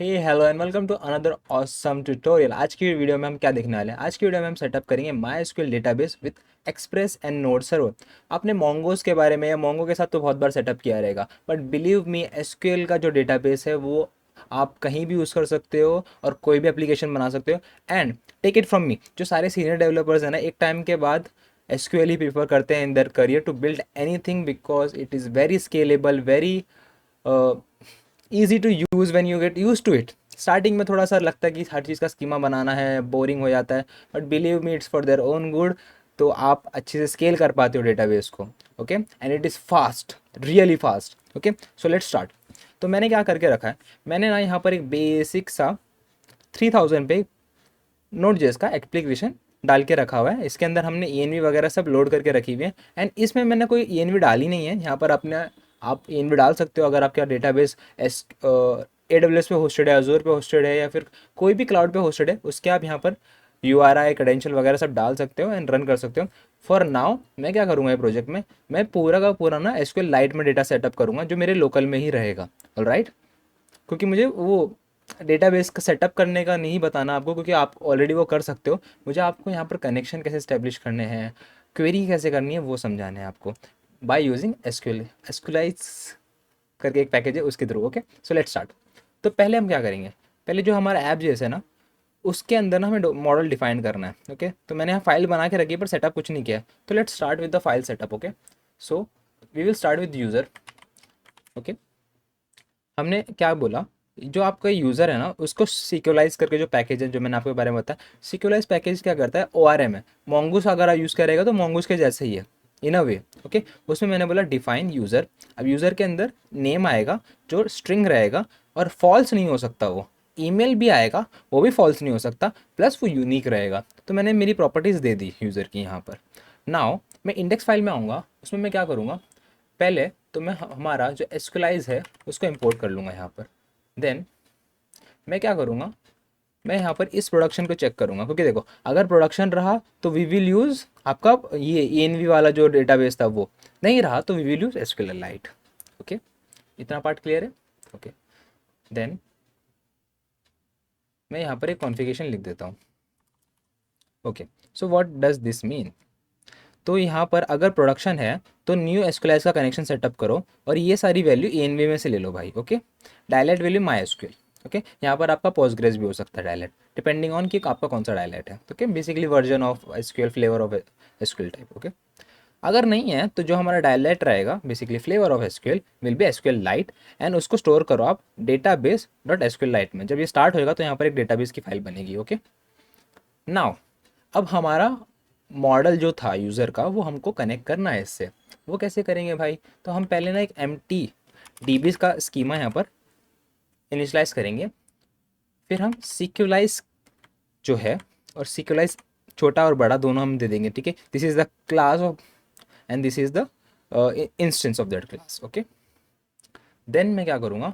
Hey hello and welcome to another awesome tutorial. आज की video में हम क्या देखने वाले हैं? आज की वीडियो में हम सेटअप करेंगे my SQL database with express and node server. आपने मोंगोस के बारे में या मोंगो के साथ तो बहुत बार सेटअप किया रहेगा, बट बिलीव मी एसक्यूएल का जो डेटाबेस है वो आप कहीं भी यूज़ कर सकते हो और कोई भी एप्लीकेशन बना सकते हो। And take it from me, जो सारे सीनियर डेवलपर्स हैं ना, एक टाइम के बाद एसक्यूएल ही प्रीफर करते हैं in their career to build anything, because it is very scalable, very easy to use when you get used to it. Starting में थोड़ा सा लगता है कि हर चीज़ का स्कीमा बनाना है, बोरिंग हो जाता है, but believe me it's for their own good. तो आप अच्छे से स्केल कर पाते हो डेटाबेस को। Okay, and it is fast, really fast. Okay, so let's start. तो मैंने क्या करके रखा है, मैंने ना यहाँ पर एक बेसिक सा 3000 पे नोट जेएस का एप्लीकेशन डाल के रखा हुआ है। इसके अंदर हमने ईएनवी वगैरह सब लोड करके रखी हुई है। एंड इसमें मैंने कोई ईएनवी डाली नहीं है। यहाँ पर अपने आप ईएनवी डाल सकते हो अगर आपका डेटाबेस एस AWS पे होस्टेड है, अजूर पे होस्टेड है, या फिर कोई भी क्लाउड पे होस्टेड है, उसके आप यहाँ पर URI क्रेडेंशियल वगैरह सब डाल सकते हो एंड रन कर सकते हो। फॉर नाउ मैं क्या करूँगा, ये प्रोजेक्ट में मैं पूरा का पूरा ना एसक्यूएल लाइट में डेटा सेटअप करूँगा, जो मेरे लोकल में ही रहेगा। ऑलराइट, क्योंकि मुझे वो डेटाबेस का सेटअप करने का नहीं बताना आपको, क्योंकि आप ऑलरेडी वो कर सकते हो। मुझे आपको यहाँ पर कनेक्शन कैसे स्टैब्लिश करने हैं, क्वेरी कैसे करनी है, वो समझाना है आपको बाय यूजिंग एसक्यूएल। एसक्यूलाइज करके एक पैकेज है, उसके through. Okay, so let's start. तो पहले हम क्या करेंगे, पहले जो हमारा ऐप जैसे है ना, उसके अंदर ना हमें मॉडल डिफाइन करना है। ओके, तो मैंने यहाँ फाइल बना के रखी है पर सेटअप कुछ नहीं किया है। तो let's start with the file setup. Okay, so we will start with user. Okay, हमने क्या बोला, जो आपका यूज़र है ना, उसको सिक्योलाइज करके जो पैकेज है, जो मैंने आपके बारे में बताया, सिक्योलाइज पैकेज क्या करता है, ORM है। मोंगूस अगर आप यूज़ करेगा तो मोंगूस के जैसे ही है इन अ वे। ओके, उसमें मैंने बोला डिफाइन यूज़र। अब यूज़र के अंदर नेम आएगा जो स्ट्रिंग रहेगा, और फॉल्स नहीं हो सकता वो। ईमेल भी आएगा, वो भी फॉल्स नहीं हो सकता, प्लस वो यूनिक रहेगा। तो मैंने मेरी प्रॉपर्टीज़ दे दी यूज़र की यहाँ पर। नाउ मैं इंडेक्स फाइल में आऊँगा, उसमें मैं क्या करूँगा, पहले तो मैं हमारा जो एस्क्यूलाइज है उसको इंपोर्ट कर लूँगा यहाँ पर। देन मैं क्या करूँगा, मैं यहाँ पर इस प्रोडक्शन को चेक करूँगा, क्योंकि देखो अगर प्रोडक्शन रहा तो वी विल यूज़ आपका ये ENV वाला जो डेटाबेस था, वो नहीं रहा तो we will use SQLite. Okay, इतना पार्ट क्लियर है? ओके, देन मैं यहाँ पर एक कॉन्फ़िगरेशन लिख देता हूँ। Okay, so what does this mean. तो यहाँ पर अगर प्रोडक्शन है तो न्यू एसक्यूएल का कनेक्शन सेटअप करो, और ये सारी वैल्यू ENV में से ले लो भाई। Okay, dilate value my SQL. Okay, यहाँ पर आपका पोस्टग्रेस भी हो सकता है डायलेट, डिपेंडिंग ऑन कि आपका कौन सा डायलेट है। Okay, basically version of SQL, flavour of SQL type. Okay, अगर नहीं है तो जो हमारा डायलेट रहेगा, basically flavour of SQL, will be SQL light, and उसको स्टोर करो आप डेटाबेस डॉट एसक्यूएल लाइट में। जब ये स्टार्ट होएगा तो यहाँ पर एक डेटाबेस की फाइल बनेगी। ओके, नाउ अब हमारा मॉडल जो था यूज़र का, वो हमको कनेक्ट करना है इससे। वो कैसे करेंगे भाई, तो हम पहले ना एक एम्प्टी DBs का स्कीमा यहाँ पर इनिशलाइज करेंगे। फिर हम सिक्युलाइज जो है, और सिक्युलाइज छोटा और बड़ा दोनों हम दे देंगे। ठीक है, this is the class of and this is the instance of that class. Okay, then मैं क्या करूँगा,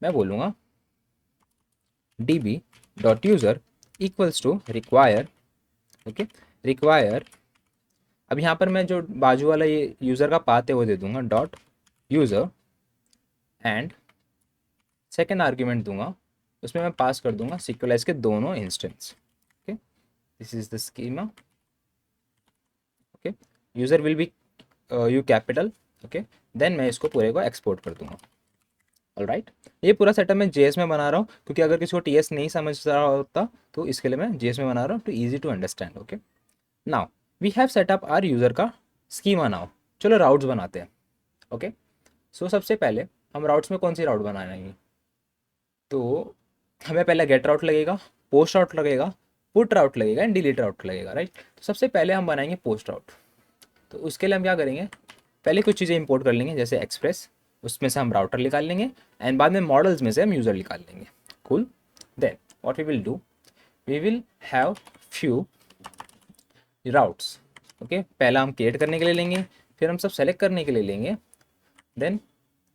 मैं बोलूँगा db.user equals to require. Okay, require. अब यहाँ पर मैं जो बाजू वाला ये यूज़र का पाथ है वो दे दूंगा dot user, and second argument दूंगा, उसमें मैं पास कर दूंगा सिक्वलाइज के दोनों instance. Okay, this is the schema. Okay, user will be U capital. Okay, then मैं इसको पूरे को एक्सपोर्ट कर दूंगा। ऑलराइट, ये पूरा सेटअप मैं JS में बना रहा हूँ, क्योंकि अगर किसी को TS नहीं समझ रहा होता तो इसके लिए मैं JS में बना रहा हूँ, too easy to understand. Okay, now we have set up our user का स्कीमा। नाउ चलो राउट्स बनाते हैं। ओके, सो सबसे पहले हम राउट्स में कौन सी राउट बनाएंगे, तो हमें पहले गेट राउट लगेगा, पोस्ट राउट लगेगा, पुट राउट लगेगा एंड डिलीट राउट लगेगा। राइट, तो सबसे पहले हम बनाएंगे पोस्ट राउट। तो उसके लिए हम क्या करेंगे, पहले कुछ चीज़ें इंपोर्ट कर लेंगे जैसे एक्सप्रेस, उसमें से हम राउटर निकाल लेंगे, एंड बाद में मॉडल्स में से हम यूज़र निकाल लेंगे। Cool, then what we will do, we will have few routes. Okay, पहला हम क्रिएट करने के लिए लेंगे, फिर हम सब सेलेक्ट करने के लिए लेंगे, देन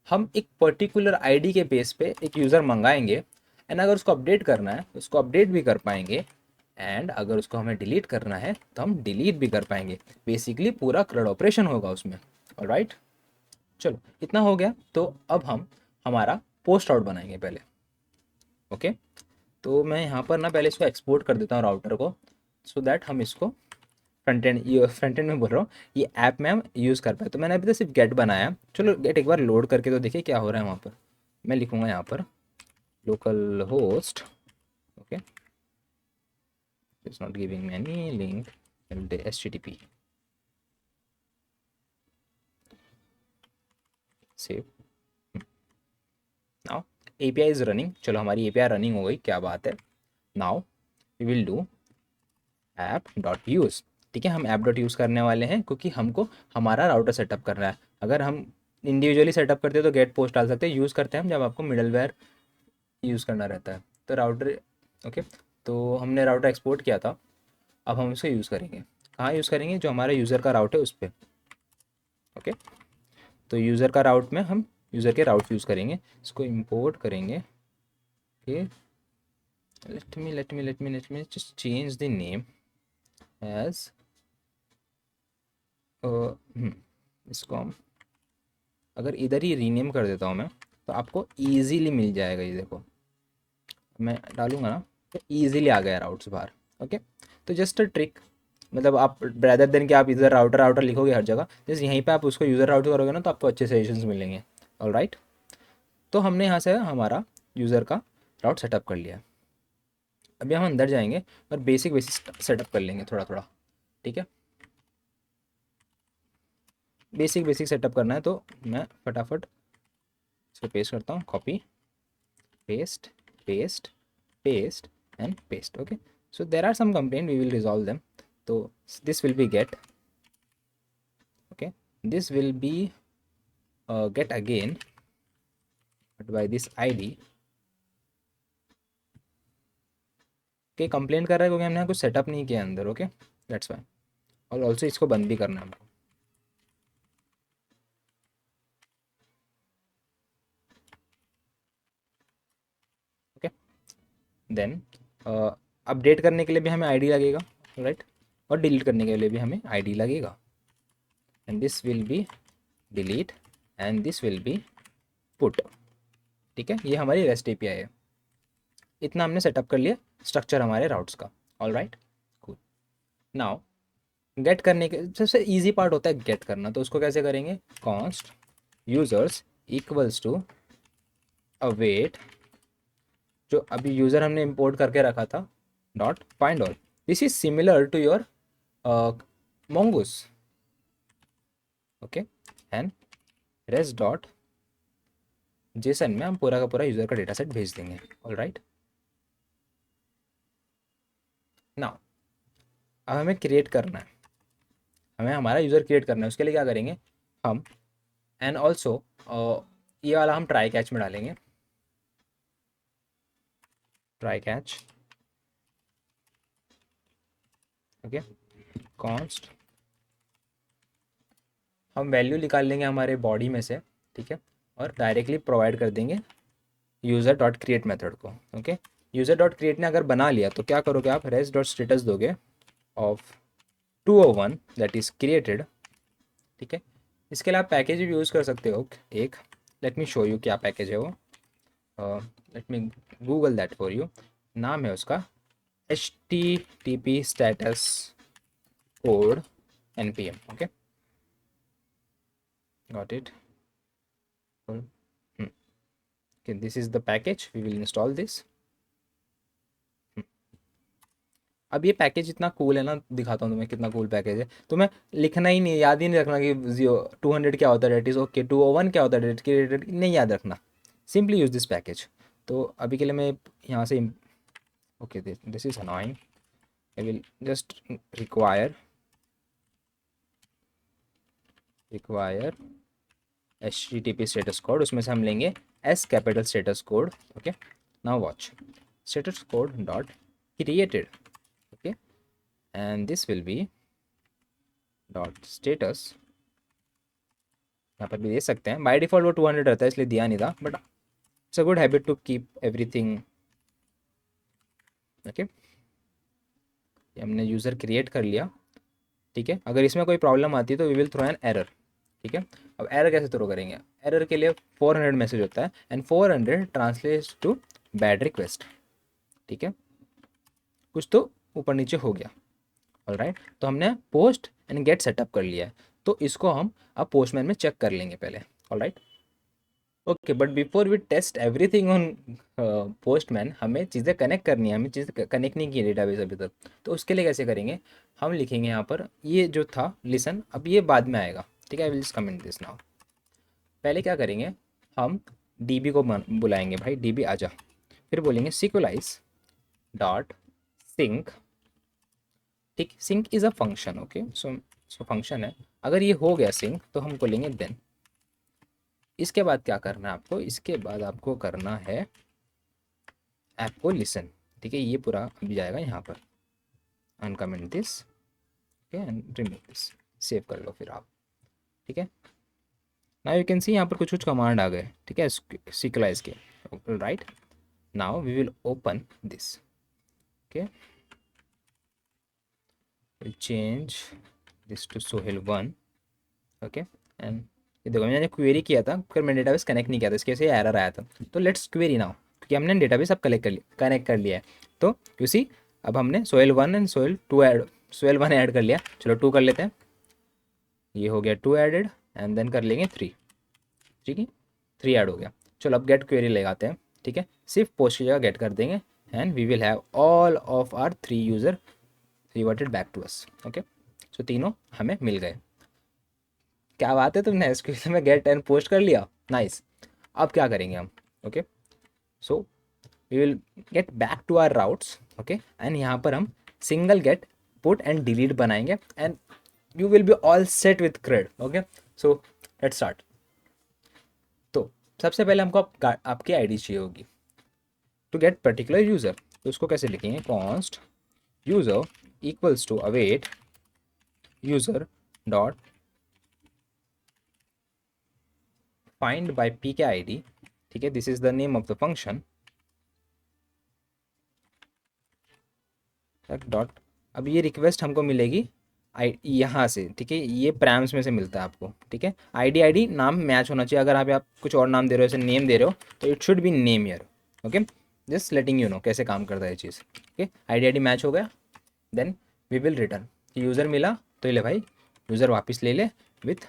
हम एक पर्टिकुलर आईडी के बेस पे एक यूज़र मंगाएंगे, एंड अगर उसको अपडेट करना है तो उसको अपडेट भी कर पाएंगे, एंड अगर उसको हमें डिलीट करना है तो हम डिलीट भी कर पाएंगे। बेसिकली पूरा CRUD ऑपरेशन होगा उसमें। ऑलराइट, चलो इतना हो गया। तो अब हम हमारा पोस्ट आउट बनाएंगे पहले। ओके, तो मैं यहाँ पर ना पहले इसको एक्सपोर्ट कर देता हूँ राउटर को, सो दैट हम इसको फ्रंट एंड में बोल रहा हूँ, ये ऐप में हम यूज़ कर पाए। तो मैंने अभी तो सिर्फ गेट बनाया, चलो गेट एक बार लोड करके तो देखिए क्या हो रहा है वहाँ पर। मैं लिखूँगा यहाँ पर localhost, okay, it's not giving me any link, HTTP save. Now API is running, चलो हमारी API रनिंग हो गई, क्या बात है। Now we will do app dot use. ठीक है, हम ऐप डॉट यूज़ करने वाले हैं क्योंकि हमको हमारा राउटर सेटअप करना है। अगर हम इंडिविजुअली सेटअप करते हैं तो गेट पोस्ट डाल सकते हैं, यूज़ करते हैं हम जब आपको मिडलवेयर यूज़ करना रहता है। तो राउटर, ओके, तो हमने राउटर एक्सपोर्ट किया था, अब हम इसे यूज़ करेंगे। कहाँ यूज़ करेंगे, जो हमारा यूज़र का राउट है उस पर। ओके, तो यूज़र का राउट में हम यूज़र के राउट यूज़ करेंगे, इसको इंपोर्ट करेंगे। Okay, let me just change the name as इसको हम अगर इधर ही रीनेम कर देता हूँ मैं, तो आपको ईजीली मिल जाएगा। ये देखो मैं डालूंगा ना, तो ईजीली आ गया राउट्स बाहर। ओके, तो जस्ट अ ट्रिक, मतलब आप रेदर देन कि आप इधर राउटर राउटर लिखोगे हर जगह, जैसे यहीं पे आप उसको यूज़र राउटर करोगे ना, तो आपको अच्छे सजेशंस मिलेंगे। ऑलराइट, तो हमने यहाँ से हमारा यूज़र का राउट सेटअप कर लिया। अभी हम अंदर जाएंगे और बेसिक बेसिक सेटअप कर लेंगे थोड़ा थोड़ा। ठीक है, बेसिक बेसिक सेटअप करना है, तो मैं फटाफट इसको पेस्ट करता हूँ, copy paste paste paste and paste. Okay, so there are some complaint, we will resolve them. So this will be get, okay, this will be get again, but by this ID। okay, complaint कर रहा है क्योंकि हमने कुछ setup नहीं किया अंदर। Okay, that's why. और ऑल्सो इसको बंद भी करना है हमको। ओके, देन अपडेट करने के लिए भी हमें आईडी लगेगा, राइट, और डिलीट करने के लिए भी हमें आईडी लगेगा। And this will be delete and this will be put. ठीक है, ये हमारी रेस्ट एपीआई है। इतना हमने सेटअप कर लिया स्ट्रक्चर हमारे राउट्स का। All right, cool. Now get करने के सबसे इजी पार्ट होता है गेट करना, तो उसको कैसे करेंगे, const users equals to await, जो अभी यूज़र हमने इंपोर्ट करके रखा था, dot find all. This is similar to your mongoose। Okay, and rest dot JSON में हम पूरा का पूरा यूज़र का डेटा सेट भेज देंगे। ऑल राइट, नाउ अब हमें क्रिएट करना है, हमें हमारा यूज़र क्रिएट करना है। उसके लिए क्या करेंगे हम, एंड ऑल्सो ये वाला हम ट्राई कैच में डालेंगे, ट्राई कैच। ओके, कॉन्स्ट हम वैल्यू निकाल लेंगे हमारे बॉडी में से। ठीक है, और डायरेक्टली प्रोवाइड कर देंगे यूज़र डॉट क्रिएट मेथड को। ओके, यूज़र डॉट क्रिएट ने अगर बना लिया तो क्या करोगे आप, रेस्ट डॉट स्टेटस दोगे ऑफ 201 दैट इज़ क्रिएटेड। ठीक है, इसके लिए आप पैकेज भी यूज़ कर सकते हो एक, लेट मी शो यू क्या पैकेज है वो, let me Google that for you. नाम है उसका HTTP status code npm। Okay, got it. okay, this is the package, we will install this। अब ये पैकेज इतना कूल है ना, दिखाता हूँ तुम्हें कितना कूल पैकेज है। तुम्हें लिखना ही नहीं, याद ही नहीं रखना कि 200 क्या होता है, डेट इज़ ओके, 201 क्या होता है, डेट नहीं याद रखना, सिंपली यूज़ दिस पैकेज। तो अभी के लिए मैं यहाँ से, okay this is annoying, I will just require HTTP status code, उसमें से हम लेंगे S capital status code. Okay, now watch status code dot created. Okay, and this will be dot status, यहाँ पर भी दे सकते हैं, बाय डिफ़ॉल्ट वो 200 रहता है इसलिए दिया नहीं था, but it's a good habit to keep everything. Okay, हमने यूज़र क्रिएट कर लिया। ठीक है, अगर इसमें कोई प्रॉब्लम आती है तो we will throw an error. ठीक है, अब एरर कैसे थ्रो करेंगे, एरर के लिए 400 मैसेज होता है, and 400 translates to bad request, ठीक है, कुछ तो ऊपर नीचे हो गया। ऑलराइट, तो हमने पोस्ट एंड गेट सेटअप कर लिया है, तो इसको हम अब पोस्टमैन में चेक कर लेंगे पहले। Alright, okay, but before we test everything on Postman, हमें चीज़ें कनेक्ट करनी है, हमें चीज़ें कनेक्ट नहीं की है डेटाबेस अभी तक। तो उसके लिए कैसे करेंगे, हम लिखेंगे यहाँ पर ये जो था लिसन, अब ये बाद में आएगा, ठीक है। I will just comment this now. पहले क्या करेंगे, हम डीबी को बुलाएंगे, भाई डीबी आजा, फिर बोलेंगे सिक्वलाइज डॉट सिंक, ठीक, sync is a function, okay, so function है। अगर ये हो गया सिंक तो हम बोलेंगे देन। इसके बाद क्या करना है आपको, इसके बाद आपको करना है ऐप को लिसन, ठीक है, ये पूरा अभी जाएगा यहाँ पर, uncomment this, okay, and remove this, save कर लो फिर आप, ठीक है। नाउ यू कैन सी यहाँ पर कुछ कुछ कमांड आ गए, ठीक है, सिक्वलाइज के। Right, now we will open this, okay, will change this to Sohail 1, okay, and ये देखो मैंने क्वेरी किया था, फिर मैंने डेटाबेस कनेक्ट नहीं किया था, इसके वजह से एरर आया था। तो लेट्स क्वेरी नाउ, क्योंकि हमने डेटाबेस अब कनेक्ट कर लिया है। तो यू सी, अब हमने Sohail 1 and Sohail 2 add, Sohail 1 add कर लिया, चलो 2 कर लेते हैं, ये हो गया 2 एडेड, एंड देन कर लेंगे 3, ठीक है, 3 ऐड हो गया। चलो अब गेट क्वेरी लगाते हैं, ठीक है, सिर्फ पोस्ट की जगह गेट कर देंगे, and we will have all of our 3 user reverted back to us, okay. So तीनों हमें मिल गए। क्या बात है, तुमने एसक्यूएल में गेट एंड पोस्ट कर लिया, नाइस। अब क्या करेंगे हम, okay, so we will get back to our routes, okay, and यहाँ पर हम single get put and delete बनाएंगे, and you will be all set with CRUD, okay. So let's start. तो सबसे पहले हमको आपकी आईडी चाहिए होगी टू गेट पर्टिकुलर यूज़र, तो उसको कैसे लिखेंगे, const user equals to await user dot find by P K I D, ठीक है, this is the name of the function, dot. अब ये रिक्वेस्ट हमको मिलेगी आई यहाँ से, ठीक है, ये प्रैम्स में से मिलता है आपको, ठीक है। आईडी नाम मैच होना चाहिए, अगर आप कुछ और नाम दे रहे हो, जैसे नेम दे रहे हो, तो it should be name year, okay, just letting you know कैसे काम करता है ये चीज़, ओके। आईडी मैच हो गया, then we will return, user मिला तो ले भाई, यूज़र वापस ले ले with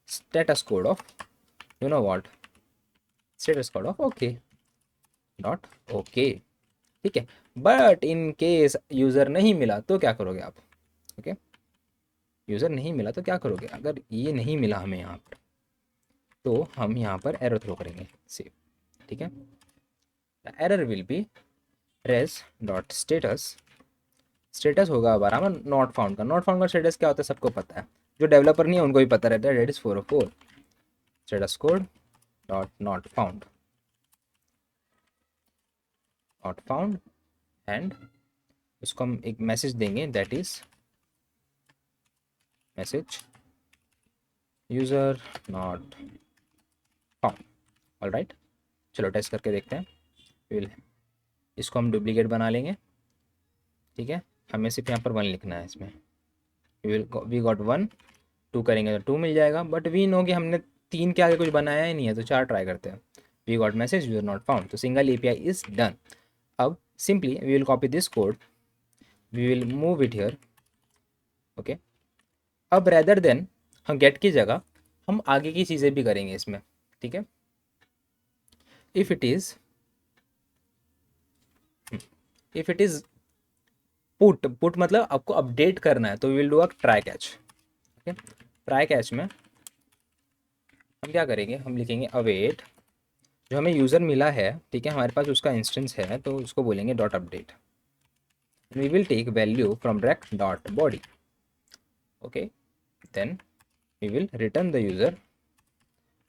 status code of, you know what, status code of okay dot okay, ठीक है। बट इन केस यूज़र नहीं मिला तो क्या करोगे आप, ओके, यूज़र नहीं मिला तो क्या करोगे, अगर ये नहीं मिला हमें यहाँ पर, तो हम यहाँ पर एरर थ्रो करेंगे, सेव, ठीक है। Error will be res dot status, status होगा बराबर नॉट फाउंड का, नॉट फाउंड का स्टेटस क्या होता है सबको पता है, जो डेवलपर नहीं है उनको भी पता रहता है, that is 404 status code dot not found, not found, and उसको हम एक मैसेज देंगे, that is message user not found. Alright, चलो टेस्ट करके देखते हैं। विल, इसको हम डुप्लीकेट बना लेंगे, ठीक है, हमें सिर्फ यहाँ पर 1 लिखना है इसमें, वी गॉट 1, 2 करेंगे तो 2 मिल जाएगा, बट वी नो कि हमने 3 के आगे कुछ बनाया ही नहीं है, तो 4 ट्राई करते हैं। We got message user not found, तो सिंगल एपीआई इज डन। अब simply we will copy this code, we will move it here, okay. अब रेदर देन हम गेट की जगह हम आगे की चीज़ें भी करेंगे इसमें, ठीक है। इफ़ इट इज़ पुट मतलब आपको अपडेट करना है, तो we will do a try catch, okay. Try catch में हम क्या करेंगे, हम लिखेंगे अवेट, जो हमें यूज़र मिला है, ठीक है, हमारे पास उसका इंस्टेंस है, तो उसको बोलेंगे dot update, we will take value from req dot body, okay, then we will return the user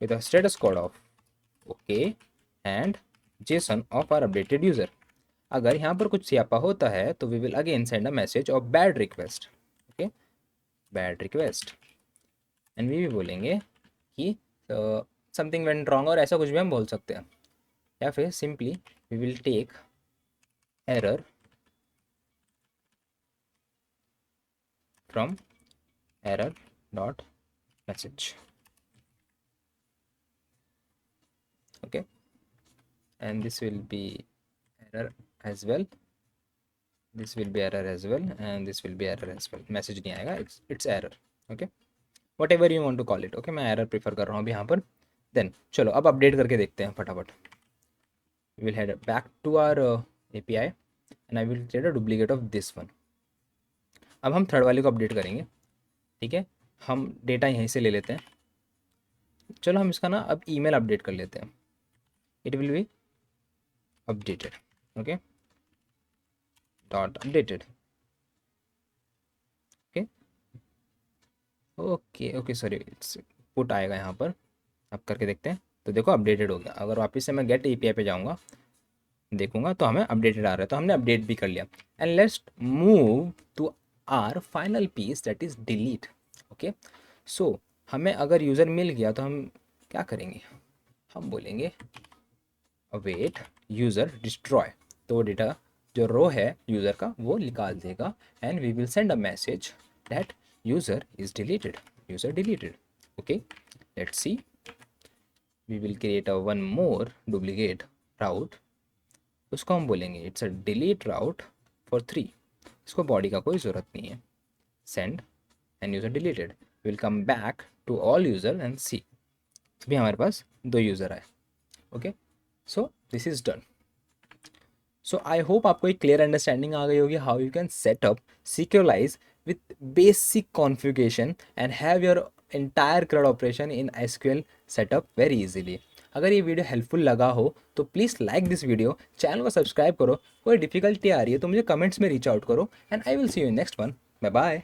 with a status code of okay and json of our updated user। अगर यहाँ पर कुछ स्यापा होता है तो we will again send a message of bad request, okay, bad request, and we भी बोलेंगे कि something went wrong, और ऐसा कुछ भी हम बोल सकते हैं, या फिर simply we will take error from error dot message, okay, and this will be error as well, this will be error as well, and this will be error as well. Message नहीं आएगा, it's error. Okay, whatever you want to call it. Okay, मैं error prefer कर रहा हूँ अभी यहाँ पर. Then चलो अब अपडेट करके देखते हैं फटाफट. We will head back to our API and I will create a duplicate of this one. अब हम थर्ड वाले को अपडेट करेंगे. ठीक है, हम डेटा यहीं से ले लेते हैं. चलो हम इसका ना अब ईमेल अपडेट कर लेते हैं. It will be updated. Okay, dot updated. Okay okay okay sorry, it's put आएगा यहाँ पर. अब करके देखते हैं. तो देखो अपडेटेड हो गया. अगर वापस से मैं गेट एपीआई पे जाऊँगा, देखूंगा तो हमें अपडेटेड आ रहा है. तो हमने अपडेट भी कर लिया. And let's move to our final piece, that is delete. Okay, so हमें अगर यूज़र मिल गया तो हम क्या करेंगे, हम बोलेंगे अवेट यूज़र डिस्ट्रॉय. तो डेटा जो रो है यूज़र का वो निकाल देगा. And we will send a message that user is deleted, user deleted. Okay, let's see. We will create a one more duplicate route. उसको हम बोलेंगे it's a delete route for 3. इसको बॉडी का कोई ज़रूरत नहीं है. Send and user deleted. Will come back to all user and see. अभी हमारे पास 2 यूज़र आए. Okay, so this is done. So I hope आपको एक क्लियर अंडरस्टैंडिंग आ गई होगी how you can set up Sequelize with basic configuration and have your entire CRUD operation in SQL setup very easily. अगर ये video helpful लगा हो तो please like this video, channel को सब्सक्राइब करो. कोई डिफिकल्टी आ रही है तो मुझे कमेंट्स में रीच आउट करो. And I will see you in next one. Bye bye.